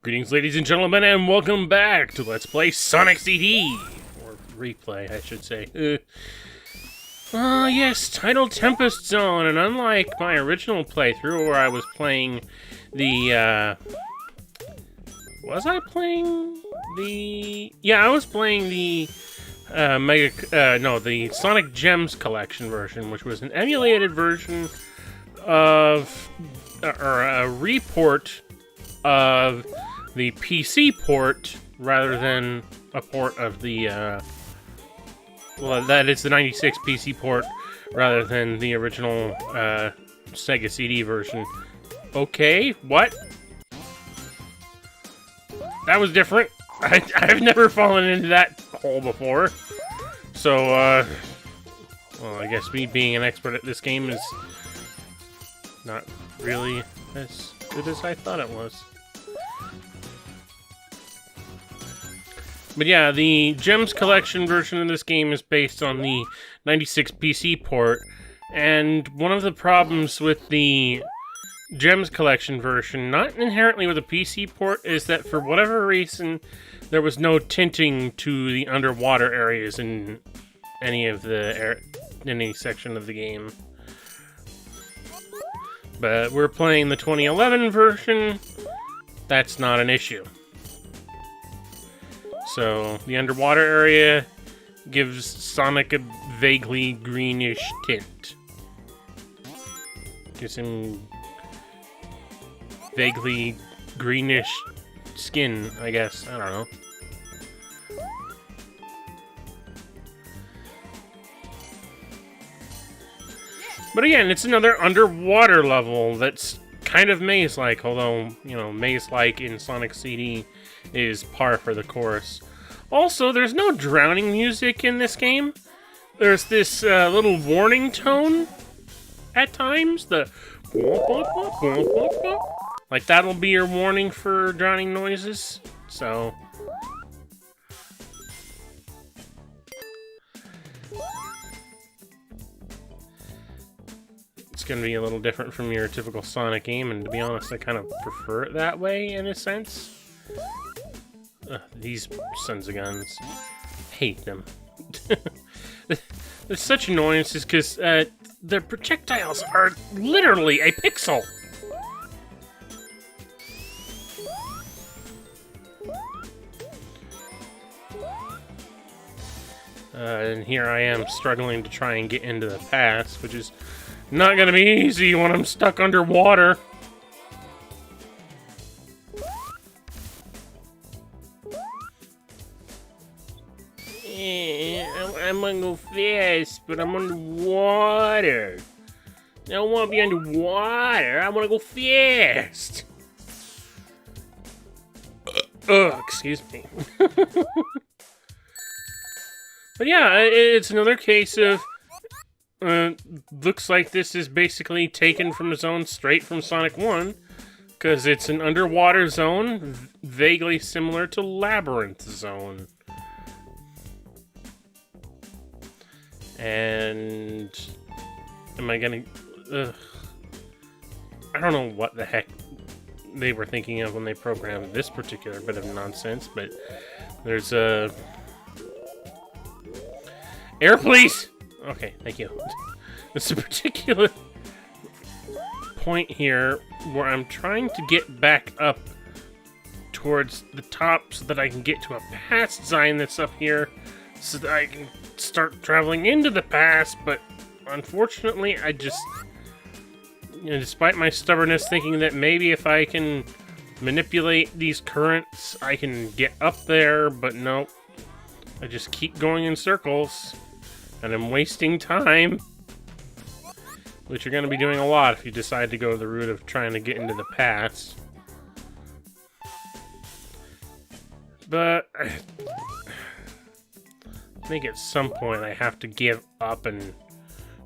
Greetings, ladies and gentlemen, and welcome back to Let's Play Sonic CD! Or replay, I should say. Yes, titled Tempest Zone, and unlike my original playthrough where I was playing the, was I playing the... Yeah, I was playing the, the Sonic Gems Collection version, which was an emulated version of, or a report of the PC port rather than a port of the, well, that is the 96 PC port rather than the original, Sega CD version. Okay, what? That was different. I've never fallen into that hole before. So, well, I guess me being an expert at this game is not really as good as I thought it was. But yeah, the Gems Collection version of this game is based on the 96 PC port, and one of the problems with the Gems Collection version, not inherently with the PC port, is that for whatever reason, there was no tinting to the underwater areas in any of the any section of the game. But we're playing the 2011 version. That's not an issue. So, the underwater area gives Sonic a vaguely greenish tint. Gives him vaguely greenish skin, I guess. I don't know. But again, it's another underwater level that's kind of maze-like, although, you know, maze-like in Sonic CD is par for the course. Also, there's no drowning music in this game. There's this little warning tone at times. The like that'll be your warning for drowning noises. So it's gonna be a little different from your typical Sonic game, and to be honest, I kind of prefer it that way in a sense. These sons of guns. Hate them. They're such annoyances because their projectiles are literally a pixel. And here I am struggling to try and get into the pass, which is not going to be easy when I'm stuck underwater. I'm gonna go fast, but I'm underwater. I don't want to be underwater. I want to go fast. Excuse me. But yeah, it's another case of... looks like this is basically taken from the zone straight from Sonic 1. Because it's an underwater zone, vaguely similar to Labyrinth Zone. And am I gonna... I don't know what the heck they were thinking of when they programmed this particular bit of nonsense, but there's a... Air, please! Okay, thank you. There's a particular point here where I'm trying to get back up towards the top so that I can get to a pass sign that's up here so that I can start traveling into the pass, but unfortunately I just, you know, despite my stubbornness thinking that maybe if I can manipulate these currents I can get up there, but nope, I just keep going in circles and I'm wasting time, which you're going to be doing a lot if you decide to go the route of trying to get into the pass. But I think at some point I have to give up and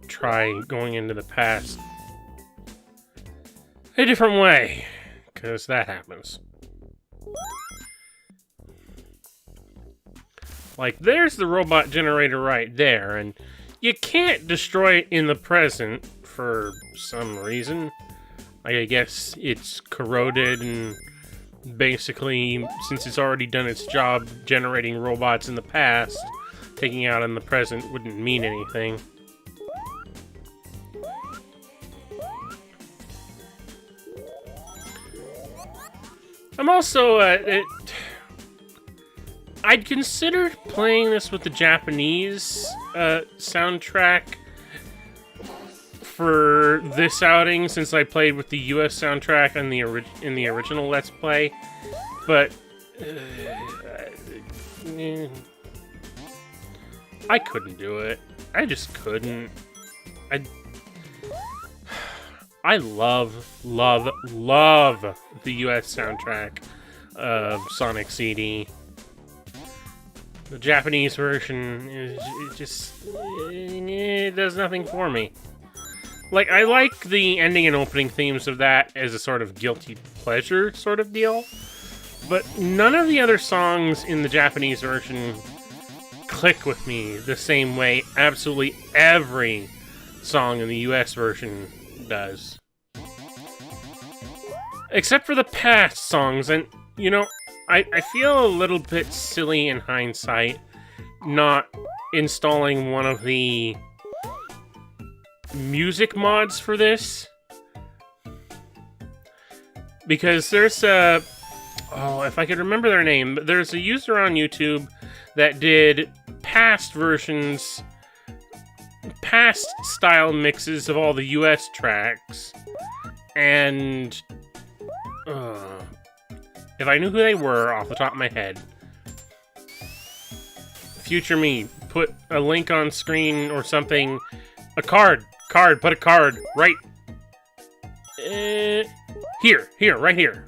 try going into the past a different way, because that happens. Like, there's the robot generator right there, and you can't destroy it in the present for some reason. I guess it's corroded and basically, since it's already done its job generating robots in the past, taking out in the present wouldn't mean anything. I'm also, I'd considered playing this with the Japanese soundtrack for this outing, since I played with the US soundtrack in the original Let's Play, but I couldn't do it. I just couldn't. I love the US soundtrack of Sonic CD. The Japanese version it does nothing for me. Like, I like the ending and opening themes of that as a sort of guilty pleasure sort of deal, but none of the other songs in the Japanese version click with me the same way absolutely every song in the US version does. Except for the past songs, and, you know, I feel a little bit silly in hindsight not installing one of the music mods for this. Because there's a... Oh, if I could remember their name, there's a user on YouTube that did past versions, past style mixes of all the US tracks, and if I knew who they were off the top of my head, future me, put a link on screen or something, a card, put a card right here, right here.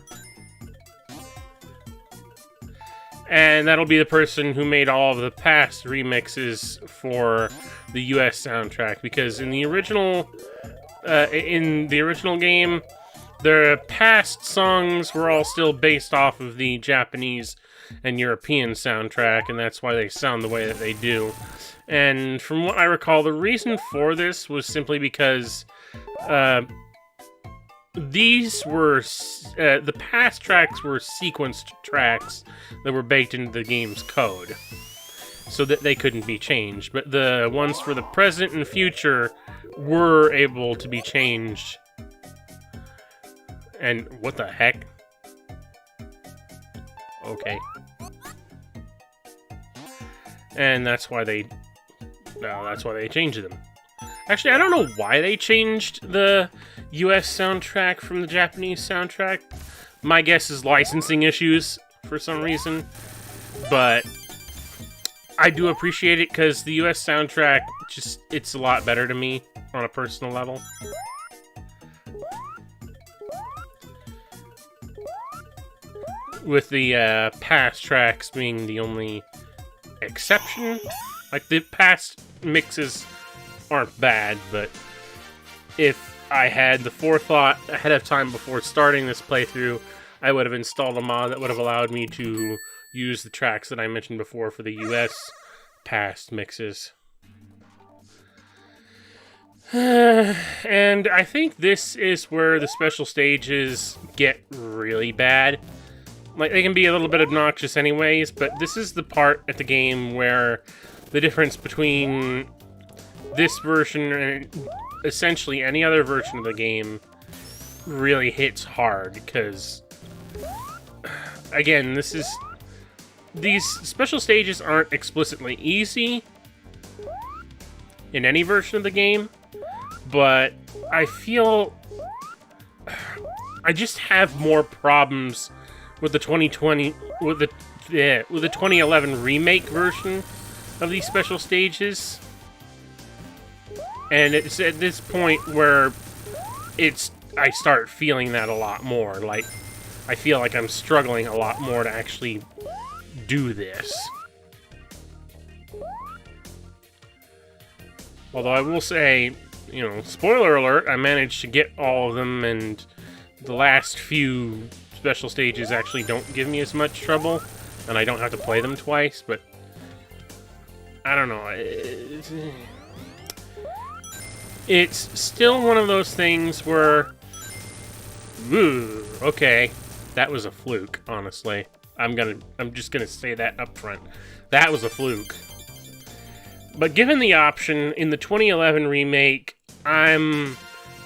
And that'll be the person who made all of the past remixes for the US soundtrack, because in the original game, the past songs were all still based off of the Japanese and European soundtrack, and that's why they sound the way that they do. And from what I recall, the reason for this was simply because these were the past tracks were sequenced tracks that were baked into the game's code, so that they couldn't be changed. But the ones for the present and future were able to be changed. And what the heck? Okay. And that's why they changed them. Actually, I don't know why they changed the US soundtrack from the Japanese soundtrack. My guess is licensing issues for some reason. But I do appreciate it because the US soundtrack, it's a lot better to me on a personal level. With the past tracks being the only exception. Like, the past mixes aren't bad, but if I had the forethought ahead of time before starting this playthrough, I would have installed a mod that would have allowed me to use the tracks that I mentioned before for the US past mixes. And I think this is where the special stages get really bad. Like, they can be a little bit obnoxious anyways, but this is the part at the game where the difference between this version and essentially any other version of the game really hits hard, because, again, these special stages aren't explicitly easy in any version of the game, but I feel I just have more problems with the 2011 remake version of these special stages. And it's at this point where I start feeling that a lot more. Like, I feel like I'm struggling a lot more to actually do this. Although I will say, you know, spoiler alert, I managed to get all of them, and the last few special stages actually don't give me as much trouble, and I don't have to play them twice, but I don't know. It's still one of those things where, ooh, okay, That was a fluke, honestly. I'm just gonna say that up front. That was a fluke. But given the option in the 2011 remake, I'm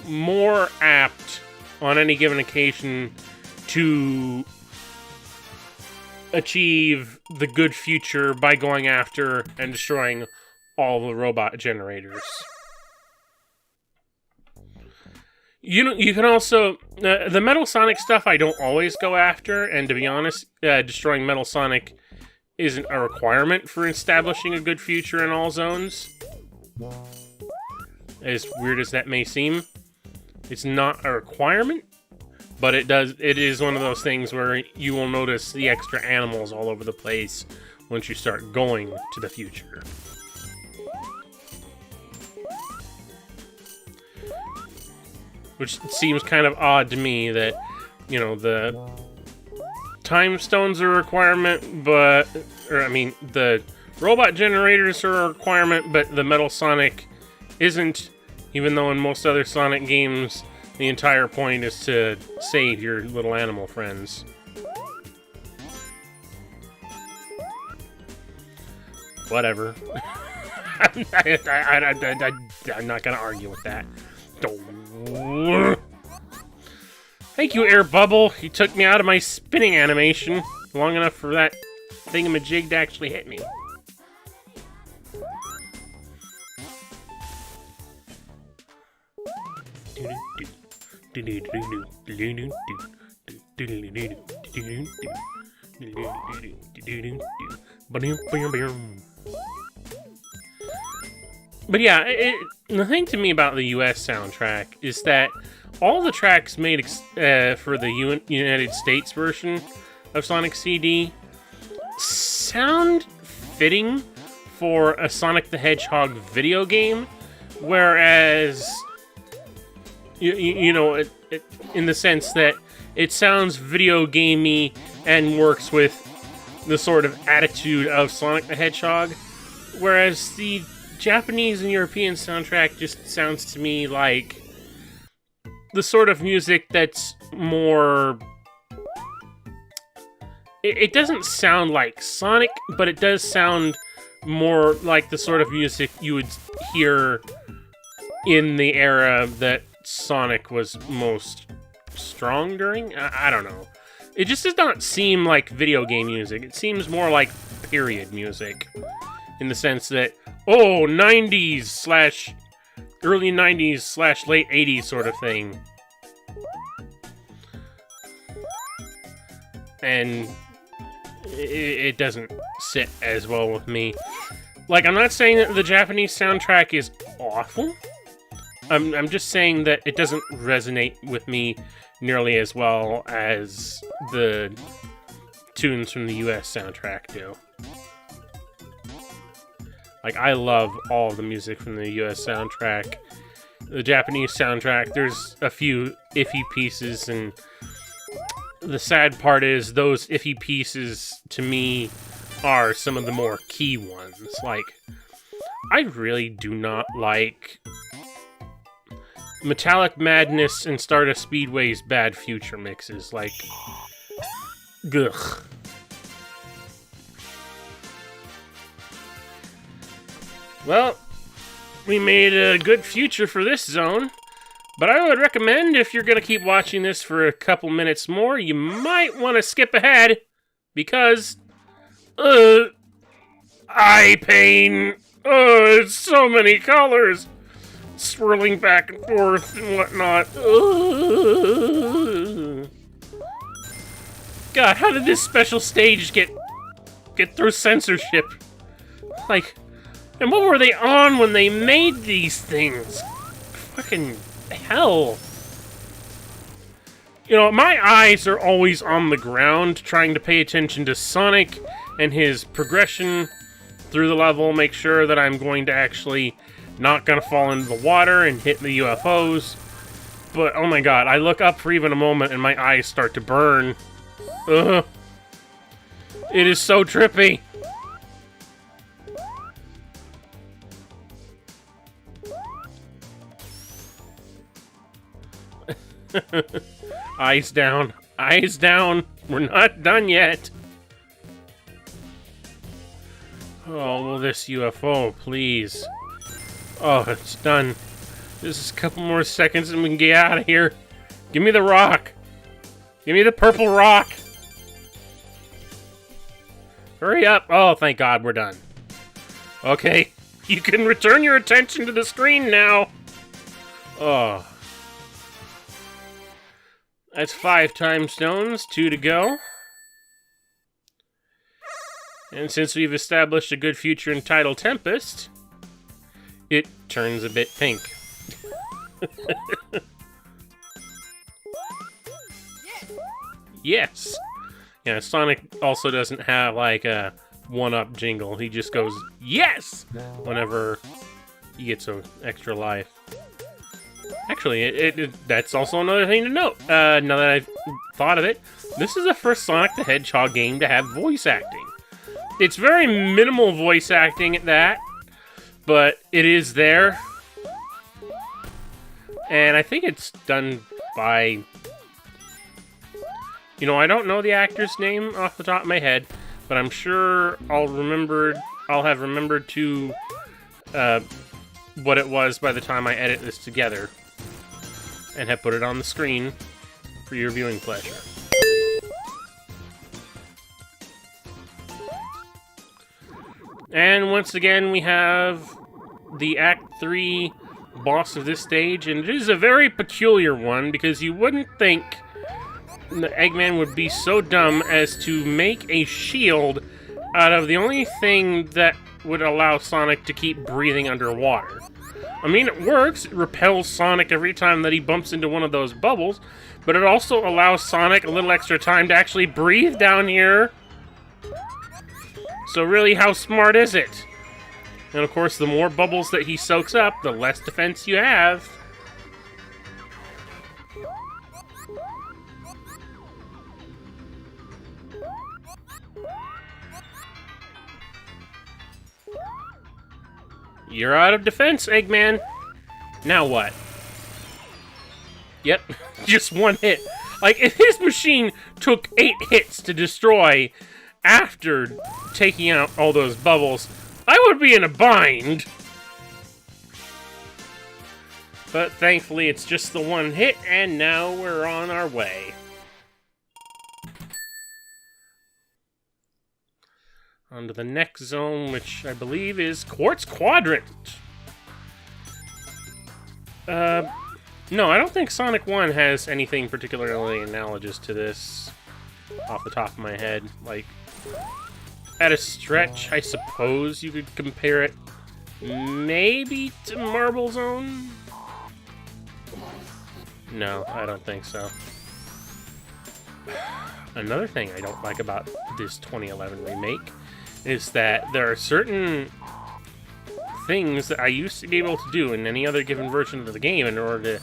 more apt on any given occasion to achieve the good future by going after and destroying all the robot generators. You can also... the Metal Sonic stuff I don't always go after, and to be honest, destroying Metal Sonic isn't a requirement for establishing a good future in all zones. As weird as that may seem, it's not a requirement, but it is one of those things where you will notice the extra animals all over the place once you start going to the future. Which seems kind of odd to me that, you know, the time stones are a requirement, but... the robot generators are a requirement, but the Metal Sonic isn't, even though in most other Sonic games, the entire point is to save your little animal friends. Whatever. I'm not gonna argue with that. Thank you, Air Bubble. You took me out of my spinning animation long enough for that thingamajig to actually hit me. But yeah, the thing to me about the US soundtrack is that all the tracks made for the United States version of Sonic CD sound fitting for a Sonic the Hedgehog video game, whereas, you know, in the sense that it sounds video gamey and works with the sort of attitude of Sonic the Hedgehog, whereas the Japanese and European soundtrack just sounds to me like the sort of music that's more... It doesn't sound like Sonic, but it does sound more like the sort of music you would hear in the era that Sonic was most strong during? I don't know. It just does not seem like video game music. It seems more like period music. In the sense that, oh, 90s slash early 90s slash late 80s sort of thing. And it doesn't sit as well with me. Like, I'm not saying that the Japanese soundtrack is awful. I'm just saying that it doesn't resonate with me nearly as well as the tunes from the US soundtrack do. Like, I love all the music from the US soundtrack. The Japanese soundtrack, there's a few iffy pieces, and the sad part is those iffy pieces, to me, are some of the more key ones. Like, I really do not like Metallic Madness and Stardust Speedway's Bad Future mixes. Like, ugh. Well, we made a good future for this zone, but I would recommend if you're going to keep watching this for a couple minutes more, you might want to skip ahead, because, eye pain, it's so many colors, swirling back and forth and whatnot. God, how did this special stage get through censorship? Like... And what were they on when they made these things? Fucking hell. You know, my eyes are always on the ground, trying to pay attention to Sonic and his progression through the level, make sure that I'm going to actually not gonna fall into the water and hit the UFOs. But, oh my god, I look up for even a moment and my eyes start to burn. Ugh. It is so trippy. Eyes down. Eyes down. We're not done yet. Oh, will this UFO, please? Oh, it's done. Just a couple more seconds and we can get out of here. Give me the rock. Give me the purple rock. Hurry up. Oh, thank God, we're done. Okay, you can return your attention to the screen now. Oh. That's 5 time stones, 2 to go. And since we've established a good future in Tidal Tempest, it turns a bit pink. Yes! Yeah, Sonic also doesn't have like a one-up jingle. He just goes, yes! Whenever he gets an extra life. Actually, that's also another thing to note. Now that I've thought of it, this is the first Sonic the Hedgehog game to have voice acting. It's very minimal voice acting at that, but it is there. And I think it's done by... You know, I don't know the actor's name off the top of my head, but I'm sure I'll have remembered to what it was by the time I edit this together and have put it on the screen for your viewing pleasure. And once again, we have the Act 3 boss of this stage, and it is a very peculiar one because you wouldn't think the Eggman would be so dumb as to make a shield out of the only thing that would allow Sonic to keep breathing underwater. I mean, it works. It repels Sonic every time that he bumps into one of those bubbles, but it also allows Sonic a little extra time to actually breathe down here. So really, how smart is it? And of course, the more bubbles that he soaks up, the less defense you have. You're out of defense, Eggman. Now what? Yep, just one hit. Like, if his machine took 8 hits to destroy after taking out all those bubbles, I would be in a bind. But thankfully, it's just the one hit, and now we're on our way. On to the next zone, which I believe is Quartz Quadrant. No, I don't think Sonic 1 has anything particularly analogous to this off the top of my head. Like, at a stretch, I suppose you could compare it maybe to Marble Zone? No, I don't think so. Another thing I don't like about this 2011 remake is that there are certain things that I used to be able to do in any other given version of the game in order to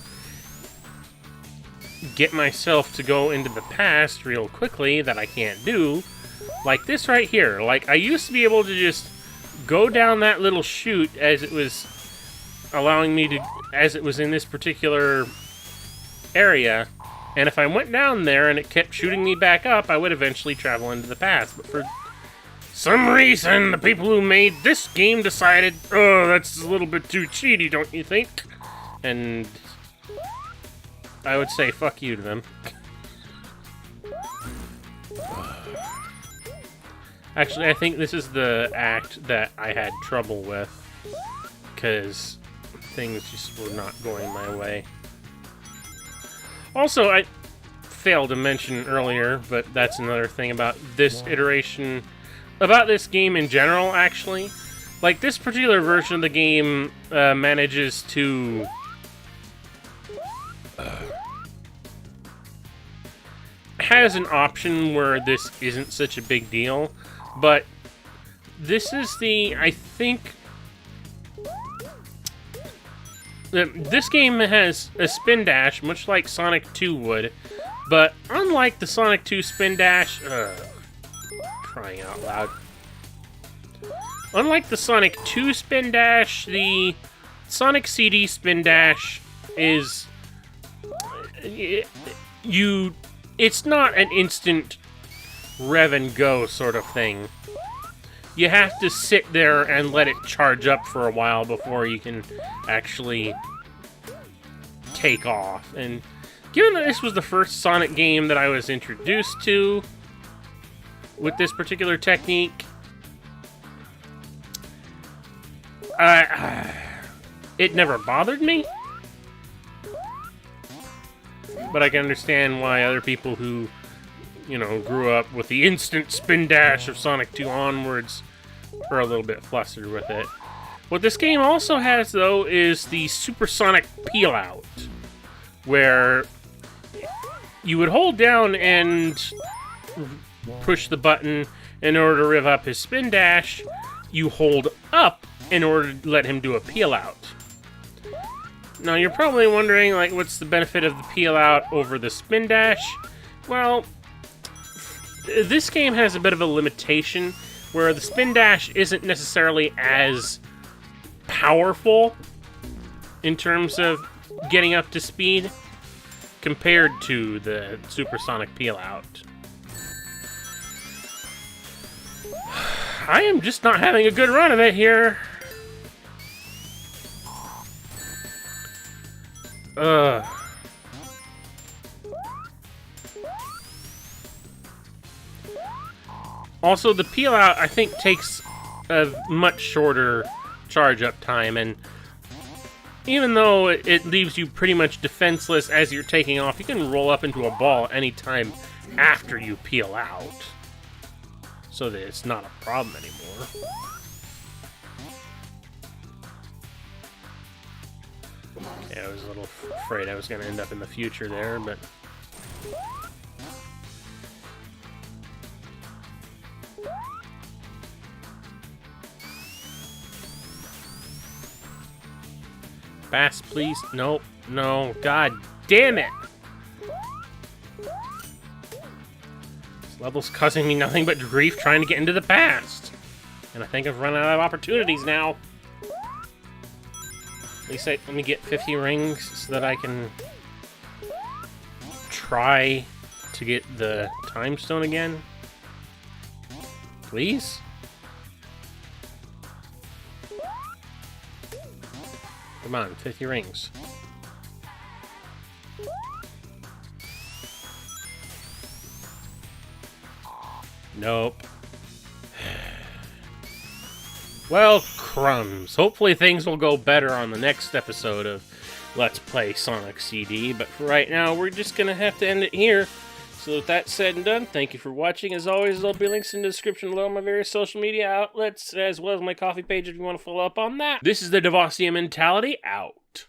get myself to go into the past real quickly that I can't do. Like this right here. Like, I used to be able to just go down that little chute as it was allowing me to, as it was in this particular area, and if I went down there and it kept shooting me back up, I would eventually travel into the past. But for some reason, the people who made this game decided, oh, that's a little bit too cheaty, don't you think? And I would say fuck you to them. Actually, I think this is the act that I had trouble with, because things just were not going my way. Also, I failed to mention earlier, but that's another thing about this iteration, about this game in general, actually. Like, this particular version of the game manages to has an option where this isn't such a big deal, but this is the, I think, this game has a spin dash, much like Sonic 2 would, but unlike the Sonic 2 spin dash, crying out loud. Unlike the Sonic 2 spin dash, the Sonic CD spin dash is, you it's not an instant rev and go sort of thing. You have to sit there and let it charge up for a while before you can actually take off. And given that this was the first Sonic game that I was introduced to with this particular technique, it never bothered me. But I can understand why other people who, you know, grew up with the instant spin dash of Sonic 2 onwards are a little bit flustered with it. What this game also has, though, is the supersonic peel out, where you would hold down and push the button in order to rev up his spin dash. You hold up in order to let him do a peel out. Now, you're probably wondering, like, what's the benefit of the peel out over the spin dash? Well, this game has a bit of a limitation where the spin dash isn't necessarily as powerful in terms of getting up to speed compared to the supersonic peel out. I am just not having a good run of it here. Also, the peel out, I think, takes a much shorter charge up time, and even though it leaves you pretty much defenseless as you're taking off, you can roll up into a ball anytime after you peel out, so that it's not a problem anymore. Yeah, I was a little afraid I was going to end up in the future there, but... Fast, please. Nope. No. God damn it! This level's causing me nothing but grief trying to get into the past. And I think I've run out of opportunities now. At least let me get 50 rings so that I can try to get the time stone again. Please? Come on, 50 rings. Nope. Well, crumbs. Hopefully things will go better on the next episode of Let's Play Sonic CD, but for right now, we're just gonna have to end it here. So with that said and done, thank you for watching. As always, there'll be links in the description below, my various social media outlets, as well as my coffee page if you want to follow up on that. This is the Devasia mentality, out.